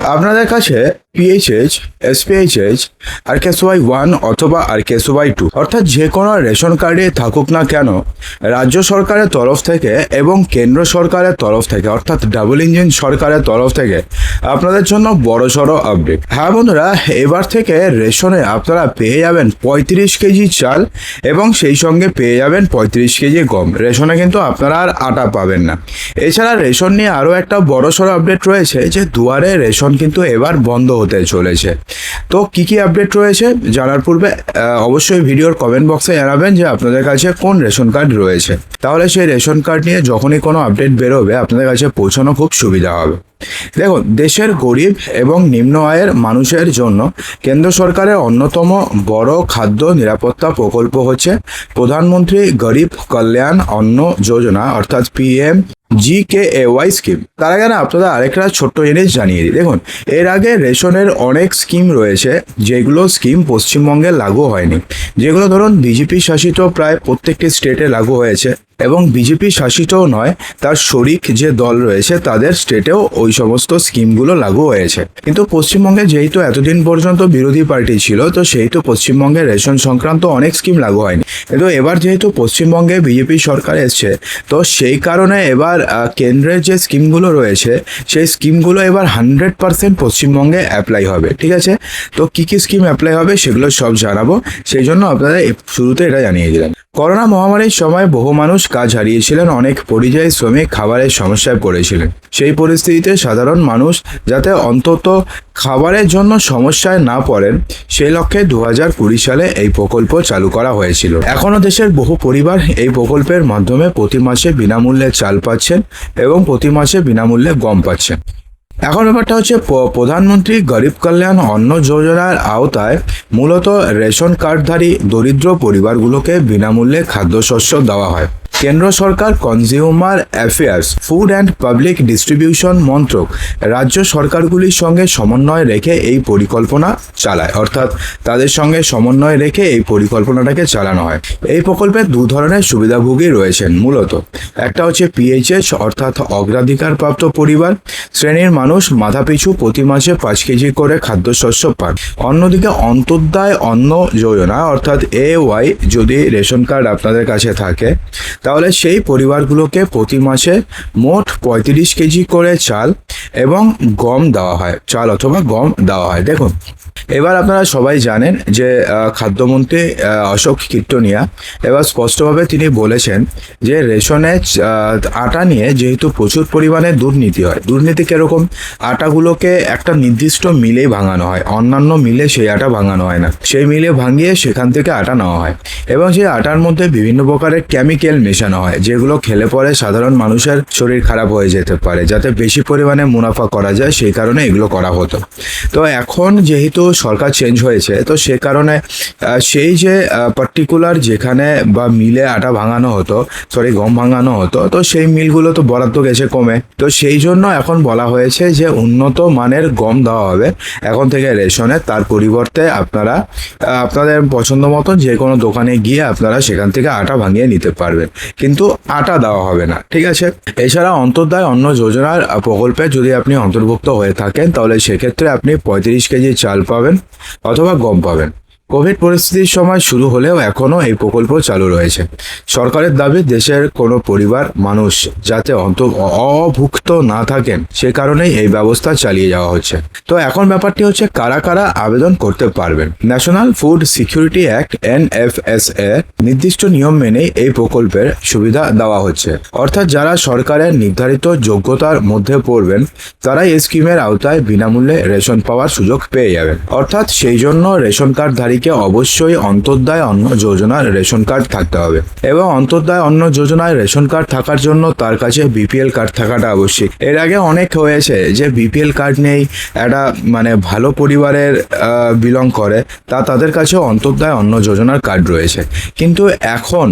আপনাদের কাছে PHH, SPHH, RKSY 1 অথবা RKSY 2 অর্থাৎ যে কোনো রেশন কার্ডে থাকুক না কেন, রাজ্য সরকারের তরফ থেকে এবং কেন্দ্র সরকারের তরফ থেকে অর্থাৎ ডাবল ইঞ্জিন সরকারের তরফ থেকে আপনাদের জন্য বড়সড় আপডেট। হ্যাঁ বন্ধুরা, এবার থেকে রেশনে আপনারা পেয়ে যাবেন 35 কেজি চাল এবং সেই সঙ্গে পেয়ে যাবেন 35 কেজি গম। রেশনে কিন্তু আপনারা আর আটা পাবেন না। এছাড়া রেশন নিয়ে আরও একটা বড়সড় আপডেট রয়েছে যে দুয়ারে রেশন কিন্তু এবার বন্ধ হতে চলেছে। তো কি কি আপডেট রয়েছে জানার পূর্বে অবশ্যই ভিডিওর কমেন্ট বক্সে জানাবেন যে আপনাদের কাছে কোন রেশন কার্ড রয়েছে, তাহলে সেই রেশন কার্ড নিয়ে যখনই কোনো আপডেট বেরোবে আপনাদের কাছে পৌঁছানো খুব সুবিধা হবে। দেখুন, দেশের গরিব এবং নিম্ন আয়ের মানুষের জন্য কেন্দ্র সরকারের অন্যতম বড় খাদ্য নিরাপত্তা প্রকল্প হচ্ছে প্রধানমন্ত্রী গরিব কল্যাণ অন্ন যোজনা অর্থাৎ PMGKAY স্কিম। তার আগে না আপনাদের আরেকটা ছোট্ট জিনিস জানিয়ে দিই। দেখুন, এর আগে রেশনের অনেক স্কিম রয়েছে যেগুলো স্কিম পশ্চিমবঙ্গে লাগু হয়নি, যেগুলো ধরুন বিজেপি শাসিত প্রায় প্রত্যেকটি স্টেটে লাগু হয়েছে এবং বিজেপি শাসিতও নয়, তার শরিক যে দল রয়েছে তাদের স্টেটেও ওই সমস্ত স্কিমগুলো লাগু হয়েছে। কিন্তু পশ্চিমবঙ্গে যেহেতু এতদিন পর্যন্ত বিরোধী পার্টি ছিল, তো সেহেতু পশ্চিমবঙ্গে রেশন সংক্রান্ত অনেক স্কিম লাগু হয়নি। কিন্তু এবার যেহেতু পশ্চিমবঙ্গে বিজেপি সরকার এসছে, তো সেই কারণে এবার কেন্দ্রের যে স্কিমগুলো রয়েছে সেই স্কিমগুলো এবার 100% পশ্চিমবঙ্গে অ্যাপ্লাই হবে। ঠিক আছে, তো কী কী স্কিম অ্যাপ্লাই হবে সেগুলো সব জানাবো, সেই জন্য আপনাদের শুরুতে এটা জানিয়ে দিলাম। করোনা মহামারীর সময় বহু মানুষ কাজ হারিয়েছিলেন, অনেক পরিযায়ী শ্রমিক খাবারের সমস্যায় পড়েছিলেন। সেই পরিস্থিতিতে সাধারণ মানুষ যাতে অন্তত খাবারের জন্য সমস্যায় না পড়েন, সেই লক্ষ্যে 2020 সালে এই প্রকল্প চালু করা হয়েছিল। এখনও দেশের বহু পরিবার এই প্রকল্পের মাধ্যমে প্রতি মাসে বিনামূল্যে চাল পাচ্ছেন এবং প্রতি মাসে বিনামূল্যে গম পাচ্ছেন। এখন ব্যাপারটা হচ্ছে প্রধানমন্ত্রী গরিব কল্যাণ অন্ন যোজনার আওতায় মূলত রেশন কার্ডধারী দরিদ্র পরিবারগুলোকে বিনামূল্যে খাদ্যশস্য দেওয়া হয়। কেন্দ্র সরকার consumer affairs, food and public distribution মন্ত্রক রাজ্য সরকারগুলির সঙ্গে সমন্বয় রেখে এই পরিকল্পনা চালায়, অর্থাৎ তাদের সঙ্গে সমন্বয় রেখে এই পরিকল্পনাটাকে চালানো হয়। এই প্রকল্পে দু ধরনের সুবিধাভোগী রয়েছেন মূলত। একটা হচ্ছে PHH অর্থাৎ অগ্রাধিকারপ্রাপ্ত পরিবার শ্রেণীর মানুষ মাথাপিছু প্রতি মাসে 5 কেজি করে খাদ্যশস্য পান। অন্যদিকে অন্তোদয় অন্ন যোজনা অর্থাৎ AY যদি রেশন কার্ড আপনাদের কাছে থাকে, তাহলে সেই পরিবারগুলোকে প্রতি মাসে মোট 35 কেজি করে চাল এবং গম দেওয়া হয়, চাল অথবা গম দেওয়া হয়। দেখুন, এবার আপনারা সবাই জানেন যে খাদ্যমন্ত্রী অশোক কীর্তনিয়া এবার স্পষ্টভাবে তিনি বলেছেন যে রেশনে আটা নিয়ে যেহেতু প্রচুর পরিমাণে দুর্নীতি হয়। দুর্নীতি কীরকম? আটাগুলোকে একটা নির্দিষ্ট মিলেই ভাঙানো হয়, অন্যান্য মিলে সেই আটা ভাঙানো হয় না, সেই মিলে ভাঙিয়ে সেখান থেকে আটা নেওয়া হয় এবং সেই আটার মধ্যে বিভিন্ন প্রকারের কেমিক্যাল মেশানো হয়, যেগুলো খেলে পরে সাধারণ মানুষের শরীর খারাপ হয়ে যেতে পারে। যাতে বেশি পরিমাণে মুনাফা করা যায় সেই কারণে এগুলো করা হতো। তো এখন যেহেতু সরকার চেঞ্জ হয়েছে, তো সে কারণে সেই যে পার্টিকুলার যেখানে বা মিলে আটা ভাঙানো হতো, গম ভাঙানো হতো, তো সেই মিলগুলো তো বরাদ্দ গেছে কমে। তো সেই জন্য এখন বলা হয়েছে যে উন্নত মানের গম দেওয়া হবে এখন থেকে রেশনে। তার পরিবর্তে আপনারা আপনাদের পছন্দ মতো যে কোনো দোকানে গিয়ে আপনারা সেখান থেকে আটা ভাঙিয়ে নিতে পারবেন, কিন্তু আটা দেওয়া হবে না। ঠিক আছে, এছাড়া অন্তোদয় অন্ন যোজনার প্রকল্পে যদি আপনি অন্তর্ভুক্ত হয়ে থাকেন, তাহলে সেক্ষেত্রে আপনি 35 কেজি চাল পাবেন অথবা গম পাবেন। কোভিড পরিস্থিতির সময় শুরু হলেও এখনও এই প্রকল্প চালু রয়েছে। সরকারের দাবি দেশের কোনো পরিবার মানুষ যাতে অভুক্ত না থাকেন, সে কারণেই এই ব্যবস্থা চালিয়ে যাওয়া হচ্ছে। তো এখন ব্যাপারটি হচ্ছে কারা কারা আবেদন করতে পারবেন। National food security act NFSA নির্দিষ্ট নিয়ম মেনেই এই প্রকল্পের সুবিধা দেওয়া হচ্ছে, অর্থাৎ যারা সরকারের নির্ধারিত যোগ্যতার মধ্যে পড়বেন তারাই এই স্কিমের আওতায় বিনামূল্যে রেশন পাওয়ার সুযোগ পেয়ে যাবেন। অর্থাৎ সেই জন্য রেশন কার্ডধারী অবশ্যই অন্তোদয় অন্ন যোজনার রেশন কার্ড থাকতে হবে এবং অন্তোদয় অন্ন যোজনায় রেশন কার্ড থাকার জন্য তার কাছে BPL কার্ড থাকাটা আবশ্যিক। এর আগে অনেক হয়েছে যে BPL কার্ড নেই, একটা ভালো পরিবারের বিলং করে, তাদের কাছে অন্তোদয় অন্ন যোজনার কার্ড রয়েছে। কিন্তু এখন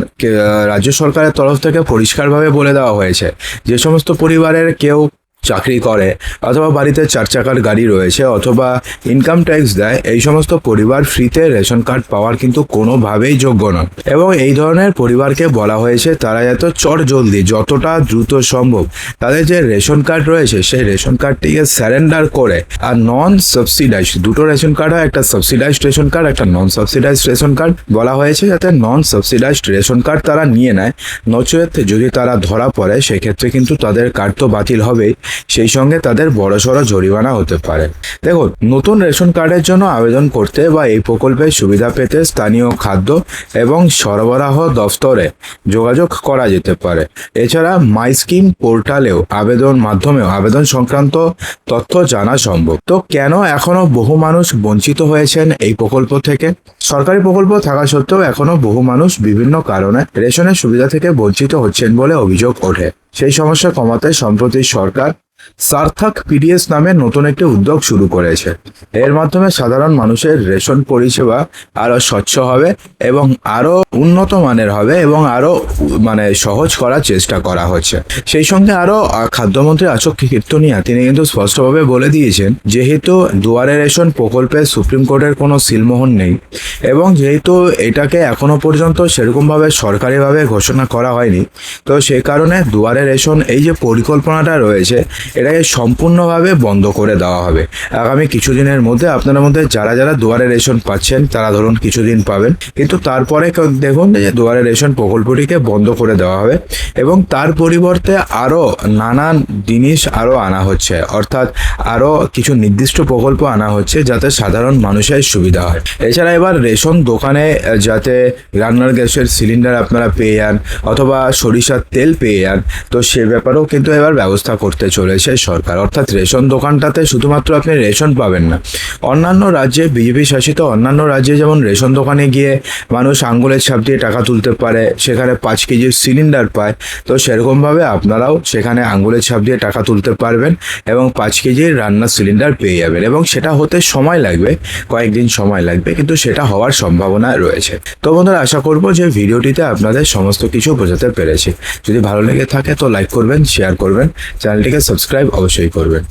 রাজ্য সরকারের তরফ থেকে পরিষ্কারভাবে বলে দেওয়া হয়েছে যে সমস্ত পরিবারের কেউ চাকরি করে অথবা বাড়িতে 4 চাকার গাড়ি রয়েছে অথবা ইনকাম ট্যাক্স দেয়, এই সমস্ত পরিবার ফ্রিতে রেশন কার্ড পাওয়ার কিন্তু কোনোভাবেই যোগ্য নয়। এবং এই ধরনের পরিবারকে বলা হয়েছে তারা এত চটজলদি যতটা দ্রুত সম্ভব তাদের যে রেশন কার্ড রয়েছে সেই রেশন কার্ডটিকে স্যারেন্ডার করে আর নন সাবসিডাইজড, দুটো রেশন কার্ড হয়, একটা সাবসিডাইজড রেশন কার্ড একটা নন সাবসিডাইজড রেশন কার্ড, বলা হয়েছে যাতে নন সাবসিডাইজড রেশন কার্ড তারা নিয়ে নেয়। নচেত যদি তারা ধরা পড়ে সেক্ষেত্রে কিন্তু তাদের কার্ড তো বাতিল হবেই, সেই সঙ্গে তাদের বড়সড় জরিমানা হতে পারে। দেখুন, নতুন রেশন কার্ডের জন্য আবেদন করতে বা এই প্রকল্পের সুবিধা পেতে স্থানীয় খাদ্য এবং সরবরাহ দফতরে যোগাযোগ করা যেতে পারে। এছাড়া মাই স্কিম পোর্টালেও মাধ্যমেও আবেদন সংক্রান্ত তথ্য জানা সম্ভব। তো কেন এখনো বহু মানুষ বঞ্চিত হয়েছেন এই প্রকল্প থেকে? সরকারি প্রকল্প থাকা সত্ত্বেও এখনো বহু মানুষ বিভিন্ন কারণে রেশনের সুবিধা থেকে বঞ্চিত হচ্ছেন বলে অভিযোগ ওঠে। সেই সমস্যা কমাতে সম্প্রতি সরকার সার্থক পিডিএস নামে নতুন একটি উদ্যোগ শুরু করেছে। এর মাধ্যমে সাধারণ মানুষের রেশন পরিষেবা আরো স্বচ্ছ হবে এবং আরো উন্নত মানের হবে এবং আরো সহজ করার চেষ্টা করা হচ্ছে। সেই সঙ্গে আরো খাদ্যমন্ত্রী আচক কীর্তনিয়া তিনি কিন্তু স্পষ্টভাবে বলে দিয়েছেন, যেহেতু দুয়ারে রেশন প্রকল্পে সুপ্রিম কোর্টের কোনো সিলমোহর নেই এবং যেহেতু এটাকে এখনো পর্যন্ত সেরকমভাবে সরকারিভাবে ঘোষণা করা হয়নি, তো সেই কারণে দুয়ারে রেশন এই যে পরিকল্পনাটা রয়েছে এটাকে সম্পূর্ণভাবে বন্ধ করে দেওয়া হবে। আগামী কিছুদিনের মধ্যে আপনাদের মধ্যে যারা যারা দুয়ারে রেশন পাচ্ছেন তারা ধরুন কিছুদিন পাবেন, কিন্তু তারপরে দেখুন যে দুয়ারে রেশন প্রকল্পটিকে বন্ধ করে দেওয়া হবে এবং তার পরিবর্তে আরও নানান জিনিস আরও আনা হচ্ছে, অর্থাৎ আরও কিছু নির্দিষ্ট প্রকল্প আনা হচ্ছে যাতে সাধারণ মানুষের সুবিধা হয়। এছাড়া এবার রেশন দোকানে যাতে রান্নার গ্যাসের সিলিন্ডার আপনারা পেয়ে যান অথবা সরিষার তেল পেয়ে যান, তো সে ব্যাপারেও কিন্তু এবার ব্যবস্থা করতে চলেছে সরকার। অর্থাৎ রেশন দোকানটাতে শুধুমাত্র আপনি রেশন পাবেন না, অন্যান্য রাজ্যে বিজেপি শাসিত অন্যান্য রাজ্যে যেমন রেশন দোকানে গিয়ে মানুষ আঙ্গুলের ছাপ দিয়ে টাকা তুলতে পারে, সেখানে 5 কেজির সিলিন্ডার পায়, তো সেরকমভাবে আপনারাও সেখানে আঙ্গুলের ছাপ দিয়ে টাকা তুলতে পারবেন এবং 5 কেজির রান্নার সিলিন্ডার পেয়ে যাবেন। এবং সেটা হতে সময় লাগবে, কয়েকদিন সময় লাগবে, কিন্তু সেটা হওয়ার সম্ভাবনা রয়েছে। তো বন্ধুরা, আশা করব যে ভিডিওটিতে আপনাদের সমস্ত কিছু বোঝাতে পেরেছি। যদি ভালো লেগে থাকে তো লাইক করবেন, শেয়ার করবেন, চ্যানেলটিকে সাবস্ক্রাইব অবশ্যই করবেন।